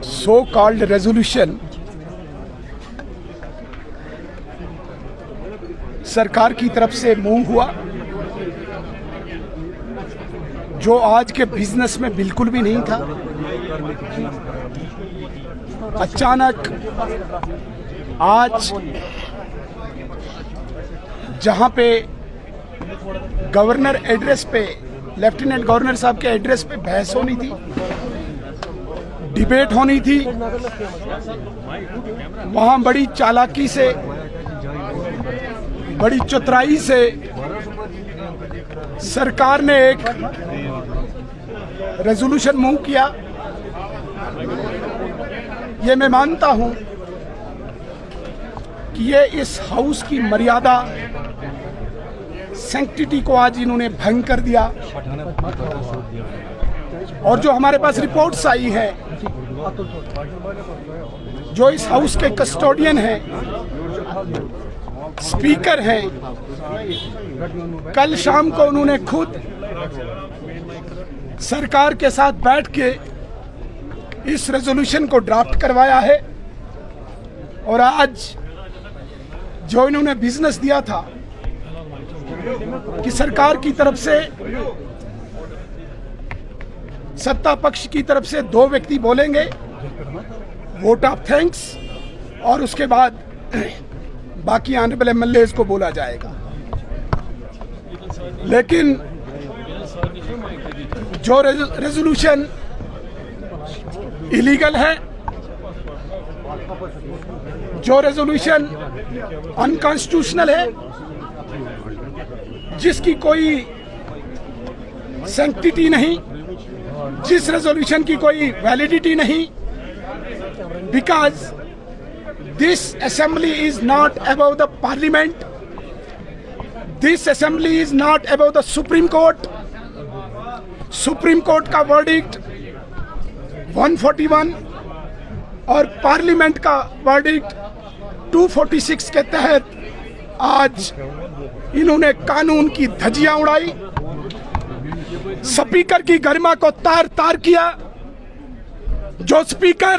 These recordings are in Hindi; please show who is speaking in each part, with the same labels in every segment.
Speaker 1: सो कॉल्ड रेजोल्यूशन सरकार की तरफ से मूव हुआ, जो आज के बिजनेस में बिल्कुल भी नहीं था। अचानक आज जहां पे गवर्नर एड्रेस पे, लेफ्टिनेंट गवर्नर साहब के एड्रेस पे बहस होनी थी, डिबेट होनी थी, वहां बड़ी चालाकी से, बड़ी चतुराई से सरकार ने एक रेजोल्यूशन मूव किया। ये मैं मानता हूं कि ये इस हाउस की मर्यादा, सैंक्टिटी को आज इन्होंने भंग कर दिया। और जो हमारे पास रिपोर्ट्स आई है, जो इस हाउस के कस्टोडियन हैं, स्पीकर हैं, कल शाम को उन्होंने खुद सरकार के साथ बैठ के इस रेजोल्यूशन को ड्राफ्ट करवाया है। और आज जो इन्होंने बिजनेस दिया था कि सरकार की तरफ से, सत्ता पक्ष की तरफ से 2 व्यक्ति बोलेंगे, वोट ऑफ थैंक्स, और उसके बाद बाकी ऑनरेबल एमएलएज को बोला जाएगा। लेकिन जो रेजोल्यूशन इलीगल है, जो रेजोल्यूशन अनकॉन्स्टिट्यूशनल है, जिसकी कोई सैंक्टिटी नहीं, जिस रेजोल्यूशन की कोई वैलिडिटी नहीं, because this assembly is not above the parliament, this assembly is not above the supreme court का वर्डिक्ट 141 और पार्लियामेंट का वर्डिक्ट 246 के तहत आज इन्होंने कानून की धज्जियां उड़ाई, स्पीकर की गरिमा को तार तार किया। जो speaker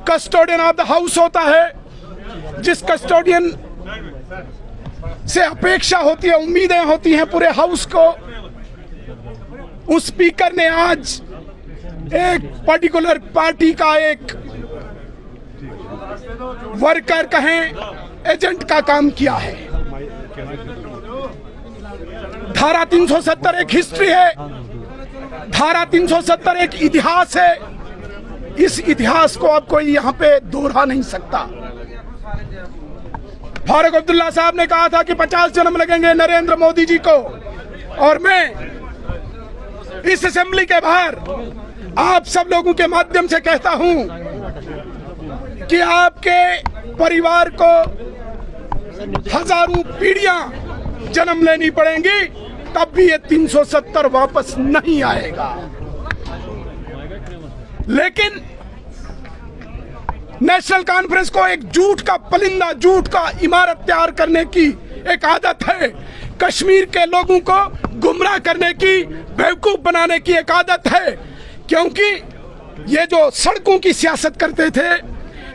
Speaker 1: custodian of the house होता है, जिस कस्टोडियन से अपेक्षा होती है, उम्मीदें होती हैं पूरे हाउस को, उस स्पीकर ने आज एक पर्टिकुलर पार्टी का एक वर्कर कहें, एजेंट का काम किया है। धारा 370 एक हिस्ट्री है, धारा 370 एक इतिहास है। इस इतिहास को अब कोई यहाँ पे दोहरा नहीं सकता। फारूक अब्दुल्ला साहब ने कहा था कि 50 जन्म लगेंगे नरेंद्र मोदी जी को, और मैं इस असेंबली के बाहर आप सब लोगों के माध्यम से कहता हूं कि आपके परिवार को हजारों पीढ़ियां जन्म लेनी पड़ेंगी, तब भी ये 370 वापस नहीं आएगा। लेकिन नेशनल कॉन्फ्रेंस को एक झूठ का पलिंदा, झूठ का इमारत तैयार करने की एक आदत है। कश्मीर के लोगों को गुमराह करने की, बेवकूफ बनाने की एक आदत है। क्योंकि ये जो सड़कों की सियासत करते थे,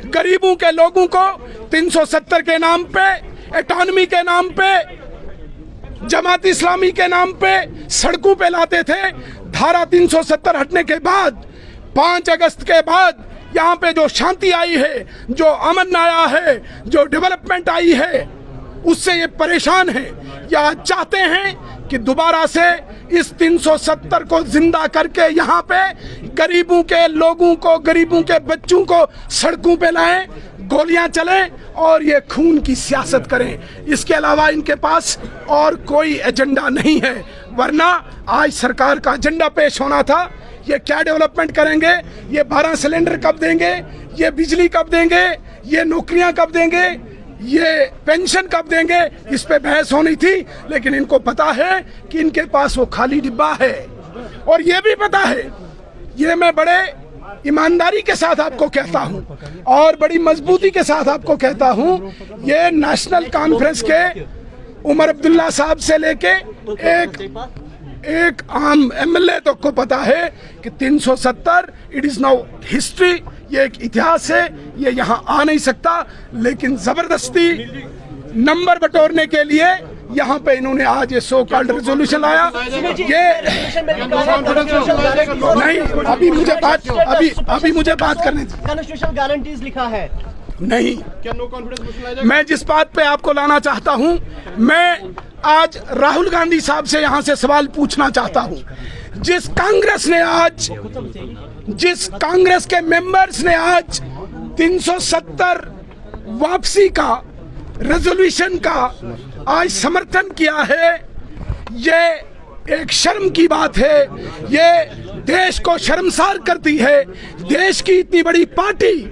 Speaker 1: गरीबों के लोगों को 370 के नाम पे, एटॉनमी के नाम पे, जमात इस्लामी के नाम पे सड़कों पे लाते थे। धारा 370 हटने के बाद, 5 अगस्त के बाद यहाँ पे जो शांति आई है, जो अमन आया है, जो डेवलपमेंट आई है, उससे ये परेशान है। या चाहते हैं कि दोबारा से इस 370 को जिंदा करके यहाँ पे गरीबों के लोगों को, गरीबों के बच्चों को सड़कों पे लाएं, गोलियां चलें और ये खून की सियासत करें। इसके अलावा इनके पास और कोई एजेंडा नहीं है। वरना आज सरकार का एजेंडा पेश होना था। ये क्या डेवलपमेंट करेंगे, ये 12 सिलेंडर कब देंगे, ये बिजली कब देंगे, ये नौकरियां कब देंगे, ये पेंशन कब देंगे, इस पे बहस होनी थी। लेकिन इनको पता है कि इनके पास वो खाली डिब्बा है। और ये भी पता है, ये मैं बड़े ईमानदारी के साथ आपको कहता हूं और बड़ी मजबूती के साथ आपको कहता हूं, ये नेशनल कॉन्फ्रेंस के उमर अब्दुल्ला साहब से लेके एक एक आम एमएलए तो को पता है कि 370 इट इज नाउ हिस्ट्री, ये एक इतिहास है, ये यहाँ आ नहीं सकता। लेकिन जबरदस्ती नंबर बटोरने के लिए यहाँ पे इन्होंने आज ये सो कॉल्ड रेजोल्यूशन लाया। ये नहीं, अभी मुझे बात करने दीजिए।
Speaker 2: कॉन्स्टिट्यूशनल गारंटीज लिखा है
Speaker 1: नहीं,
Speaker 3: क्या नो कॉन्फिडेंस मोशन लाया जाएगा?
Speaker 1: मैं जिस बात पे आपको लाना चाहता हूं, मैं आज राहुल गांधी साहब से यहां से सवाल पूछना चाहता हूं। जिस कांग्रेस के मेंबर्स ने आज 370 वापसी का रेजोल्यूशन का आज समर्थन किया है, ये एक शर्म की बात है। ये देश को शर्मसार करती है। देश की इतनी बड़ी पार्टी,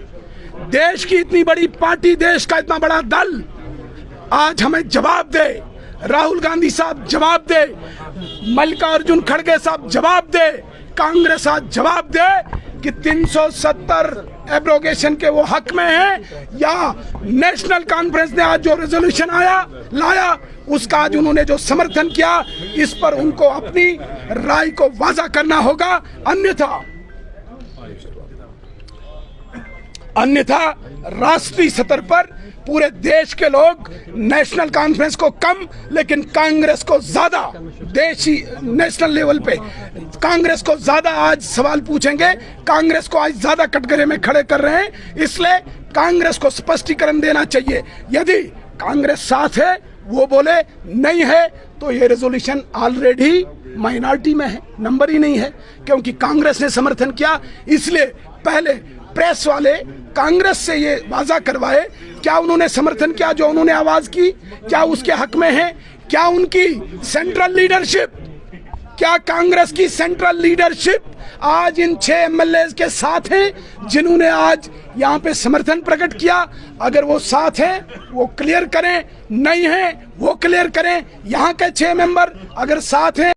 Speaker 1: देश का इतना बड़ा दल आज हमें जवाब दे। राहुल गांधी साहब जवाब दे, मल्लिकार्जुन खड़गे साहब जवाब दे, कांग्रेस आज जवाब दे कि 370 एब्रोगेशन के वो हक में है, या नेशनल कॉन्फ्रेंस ने आज जो रेजोल्यूशन लाया उसका आज उन्होंने जो समर्थन किया, इस पर उनको अपनी राय को वाजा करना होगा। अन्यथा राष्ट्रीय स्तर पर पूरे देश के लोग नेशनल कॉन्फ्रेंस को कम लेकिन कांग्रेस को ज्यादा, देशी नेशनल लेवल पे कांग्रेस को ज्यादा आज सवाल पूछेंगे। कांग्रेस को आज ज्यादा कटघरे में खड़े कर रहे हैं, इसलिए कांग्रेस को स्पष्टीकरण देना चाहिए। यदि कांग्रेस साथ है, वो बोले नहीं है, तो ये रेजोल्यूशन ऑलरेडी माइनॉरिटी में है, नंबर ही नहीं है, क्योंकि कांग्रेस ने समर्थन किया। इसलिए पहले प्रेस वाले कांग्रेस से ये वाजा करवाए, क्या उन्होंने समर्थन किया जो उन्होंने आवाज की, क्या उसके हक में है? क्या उनकी सेंट्रल लीडरशिप, क्या कांग्रेस की सेंट्रल लीडरशिप आज इन 6 एमएलए के साथ हैं जिन्होंने आज यहाँ पे समर्थन प्रकट किया? अगर वो साथ हैं वो क्लियर करें, नहीं है वो क्लियर करें। यहाँ के 6 मेंबर अगर साथ हैं